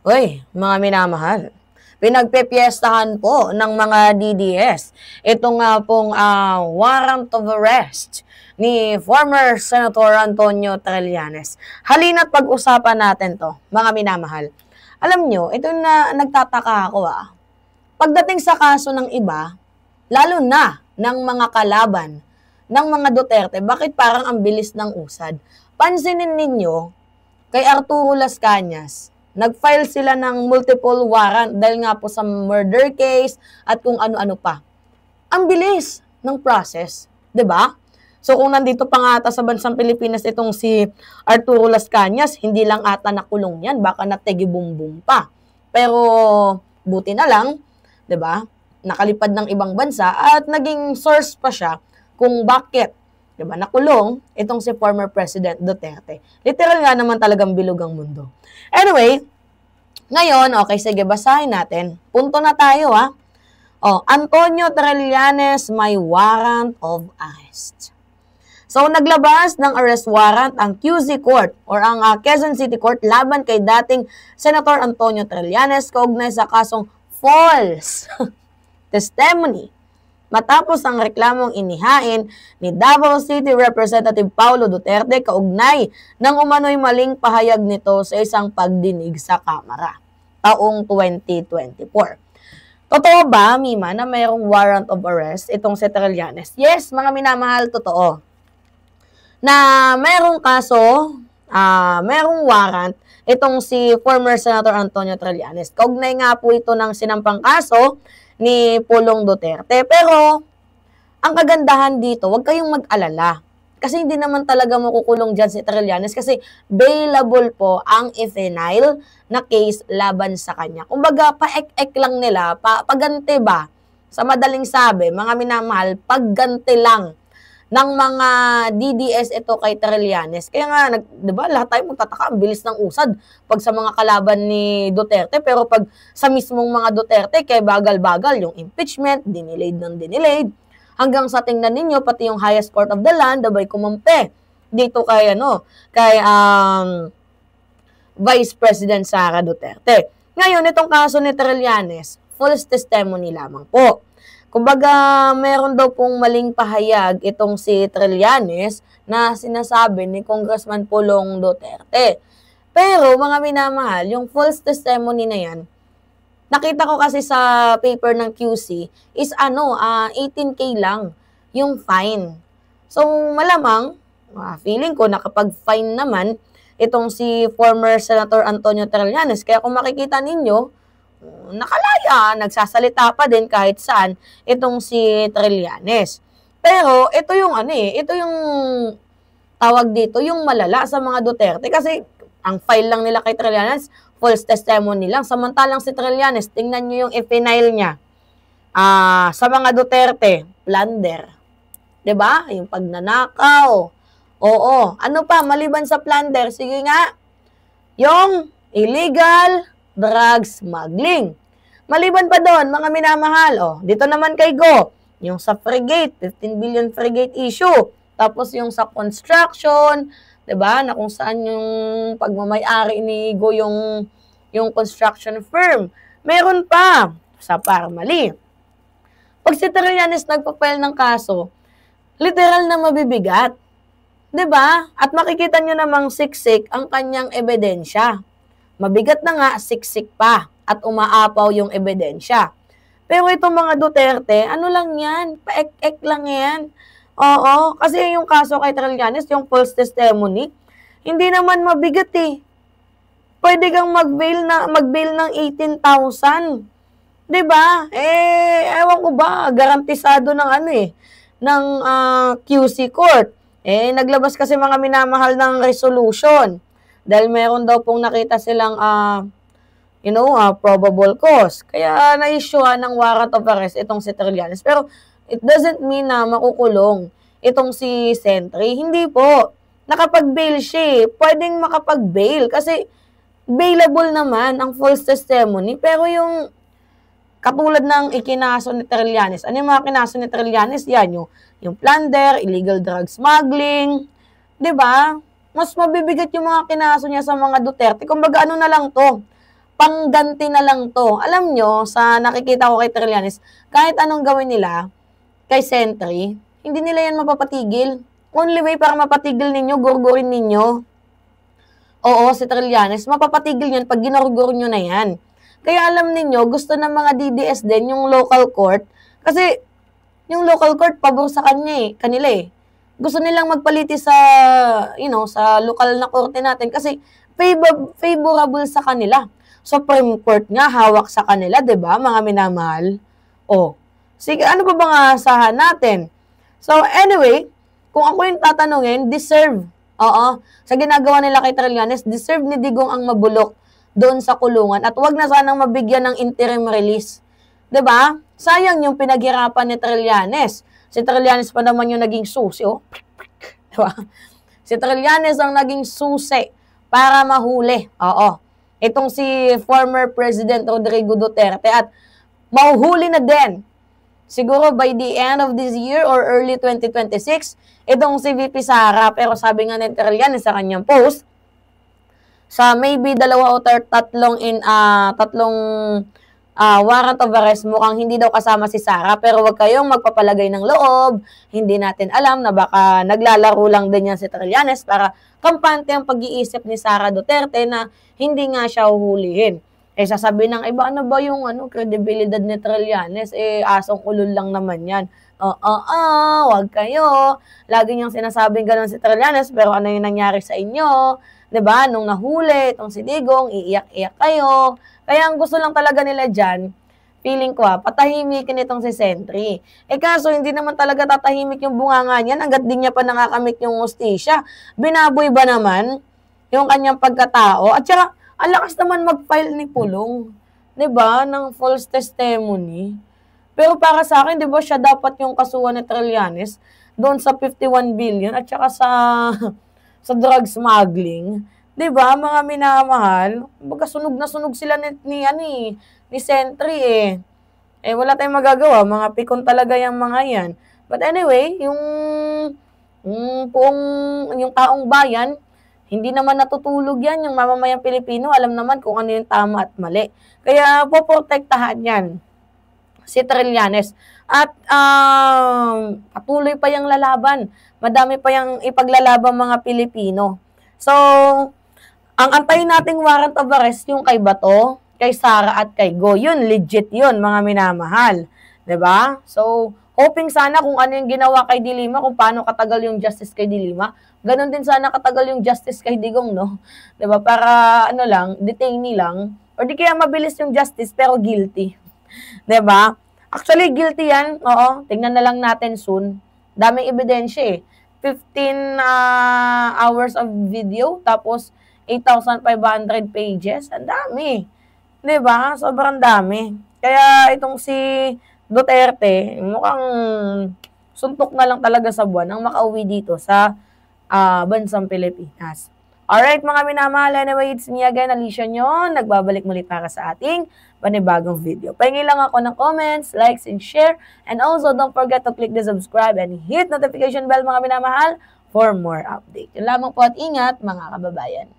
Uy, mga minamahal, pinagpepiestahan po ng mga DDS. Ito nga pong warrant of arrest ni former Senator Antonio Trillanes. Halina't pag-usapan natin to, mga minamahal. Alam nyo, ito na nagtataka ako Pagdating sa kaso ng iba, lalo na ng mga kalaban ng mga Duterte, bakit parang ang bilis ng usad? Pansinin ninyo, kay Arturo Las Cañas, nag-file sila ng multiple warrant dahil nga po sa murder case at kung ano-ano pa. Ang bilis ng process, 'di ba? So kung nandito pa nga ata sa bansang Pilipinas itong si Arturo Las Cañas, hindi lang ata nakulong yan, baka nategi-bumbum pa. Pero buti na lang, 'di ba? Nakalipad ng ibang bansa at naging source pa siya kung bakit, 'di ba, nakulong itong si former President Duterte. Literal nga naman talagang bilog ang mundo. Anyway, ngayon, okay, sige, basahin natin. Punto na tayo, Antonio Trillanes may warrant of arrest. So, naglabas ng arrest warrant ang QC Court or ang Quezon City Court laban kay dating Senator Antonio Trillanes kaugnay sa kasong false testimony matapos ang reklamong inihain ni Davao City Representative Paulo Duterte kaugnay ng umano'y maling pahayag nito sa isang pagdinig sa Kamara taong 2024. Totoo ba, Mima, na mayroong warrant of arrest itong si Trillanes? Yes, mga minamahal, totoo. Na mayroong kaso, mayroong warrant itong si former Senator Antonio Trillanes. Kaugnay nga po ito ng sinampang kaso ni Pulong Duterte. Pero, ang kagandahan dito, huwag kayong mag-alala. Kasi hindi naman talaga makukulong dyan si Trillanes kasi bailable po ang i-file na case laban sa kanya. Kumbaga, pa-ek-ek lang nila, paganti ba? Sa madaling sabi, mga minamahal, pagganti lang ng mga DDS ito kay Trillanes. Kaya nga, diba, lahat tayo magtataka, ang bilis ng usad pag sa mga kalaban ni Duterte. Pero pag sa mismong mga Duterte, kaya bagal-bagal yung impeachment, dinilayed ng dinilayed. Hanggang sa tingnan ninyo, pati yung highest court of the land, dabay kumampe dito kay, Vice President Sara Duterte. Ngayon, itong kaso ni Trillanes, false testimony lamang po. Kumbaga, meron daw pong maling pahayag itong si Trillanes na sinasabi ni Congressman Pulong Duterte. Pero, mga minamahal, yung false testimony na yan, nakita ko kasi sa paper ng QC is 18K lang yung fine. So, malamang, feeling ko na kapag fine naman, itong si former Senator Antonio Trillanes. Kaya kung makikita ninyo, nakalaya, nagsasalita pa din kahit saan itong si Trillanes. Pero ito yung ito yung tawag dito, yung malala sa mga Duterte kasi ang file lang nila kay Trillanes, false testimony lang. Samantalang si Trillanes, tingnan nyo yung i-file niya. Sa mga Duterte, plunder. 'Di ba? Yung pagnanakaw. Oo. Ano pa maliban sa plunder? Sige nga. Yung illegal drug smuggling. Maliban pa doon, mga minamahal, dito naman kay Go, yung sa frigate, 15 billion frigate issue. Tapos yung sa construction, 'di ba? Na kung saan yung pagmamay-ari ni Go yung construction firm. Meron pa sa Parmali. Pag si Trillanes nagpa-file ng kaso, literal na mabibigat. 'Di ba? At makikita niyo namang siksik ang kanyang ebidensya. Mabigat na nga, siksik pa at umaapaw yung ebidensya. Pero itong mga Duterte, ano lang yan? Paek-ek lang yan. Oo, kasi yung kaso kay Trillanes, yung false testimony, hindi naman mabigat Pwede kang mag-bail ng 18,000. 'Di ba? Ewan ko ba, garantisado ng ng QC Court. Naglabas kasi mga minamahal ng resolution. Dahil meron daw pong nakita silang, probable cause. Kaya na-issuean ng warrant of arrest itong si Trillanes. Pero it doesn't mean na makukulong itong si Sentry. Hindi po. Nakapag-bail siya. Pwedeng makapag-bail kasi bailable naman ang false testimony. Pero yung katulad ng ikinaso ni Trillanes. Ano yung mga kinaso ni Trillanes? Yan, yung plunder, illegal drug smuggling. 'Di ba? Mas mabibigat yung mga kinaso niya sa mga Duterte. Kumbaga, na lang to? pangganti na lang to. Alam nyo, sa nakikita ko kay Trillanes, kahit anong gawin nila kay Sentry, hindi nila yan mapapatigil. Only way para mapatigil ninyo, gurgurin ninyo. Oo, si Trillanes, mapapatigil yan pag ginurgur nyo na yan. Kaya alam ninyo, gusto ng mga DDS din, yung local court, kasi yung local court, pabor sa kanila eh. Gusto nilang magpaliti sa, sa lokal na korte natin kasi favorable sa kanila. Supreme Court nga, hawak sa kanila, 'di ba, mga minamahal? Oh, sige, ano pa bang aasahan natin? So, anyway, kung ako yung tatanungin, deserve. Oo, sa ginagawa nila kay Trillanes, deserve ni Digong ang mabulok doon sa kulungan at wag na sanang mabigyan ng interim release. 'Di ba? Sayang yung pinaghirapan ni Trillanes. Si Trillanes pa naman yung naging susi, oh. 'Di ba? Si Trillanes ang naging susi para mahuli. Oo. Itong si former President Rodrigo Duterte at mahuhuli na din siguro by the end of this year or early 2026 itong si VP Sara, pero sabi nga ni Trillanes sa kanyang post, sa maybe dalawa o tatlong warrant of arrest, mukhang hindi daw kasama si Sara, pero wag kayong magpapalagay ng loob. Hindi natin alam na baka naglalaro lang din yan si Trillanes para kampante ang pag-iisip ni Sara Duterte na hindi nga siya uhulihin. Sasabihin ng iba, ano ba yung kredibilidad ni Trillanes? Asong ulol lang naman yan. Wag kayo. Lagi niyang sinasabing ganun si Trillanes, pero ano yung nangyari sa inyo? 'Di ba? Nung nahuli, itong si Digong, iiyak-iyak kayo. Kaya ang gusto lang talaga nila dyan, feeling ko patahimikin itong si Sentry. Kaso hindi naman talaga tatahimik yung bunganga niyan hanggat di niya pa nakakamit yung hustisya. Binaboy ba naman yung kanyang pagkatao? At saka, ang lakas naman mag-file ni Pulong, 'di ba, ng false testimony. Pero para sa akin, 'di ba, siya dapat yung kasuhan ni Trillanes doon sa 51 billion at saka sa drug smuggling. 'Di ba, mga minamahal? Baga sunog na sunog sila ni Sentry wala tayong magagawa, mga pikon talaga yung mga yan. But anyway, yung taong bayan, hindi naman natutulog yan, yung mamamayang Pilipino, alam naman kung ano yung tama at mali. Kaya poprotektahan yan si Trillanes. At patuloy pa yung lalaban. Madami pa yung ipaglalaban mga Pilipino. So, ang antayin nating warrant of arrest yung kay Bato, kay Sara at kay Go. Yun, legit yun, mga minamahal. 'Di ba? So, hoping sana kung ano yung ginawa kay Dilima, kung paano katagal yung justice kay Dilima, ganun din sana katagal yung justice kay Digong, no? 'Di ba? Para detainee lang, or di kaya mabilis yung justice pero guilty. 'Di ba? Actually, guilty yan. Oo, tingnan na lang natin soon. Daming ebidensya 15 hours of video, tapos 8,500 pages. Ang dami. 'Di ba? Sobrang dami. Kaya itong si Duterte, mukhang suntok na lang talaga sa buwan ang makauwi dito sa bansang Pilipinas. Alright, mga minamahal. Anyway, it's me again, Alicia Nyon. Nagbabalik muli para sa ating panibagong video. Pahingi lang ako ng comments, likes, and share. And also, don't forget to click the subscribe and hit notification bell, mga minamahal, for more update. Yun lamang po at ingat, mga kababayan.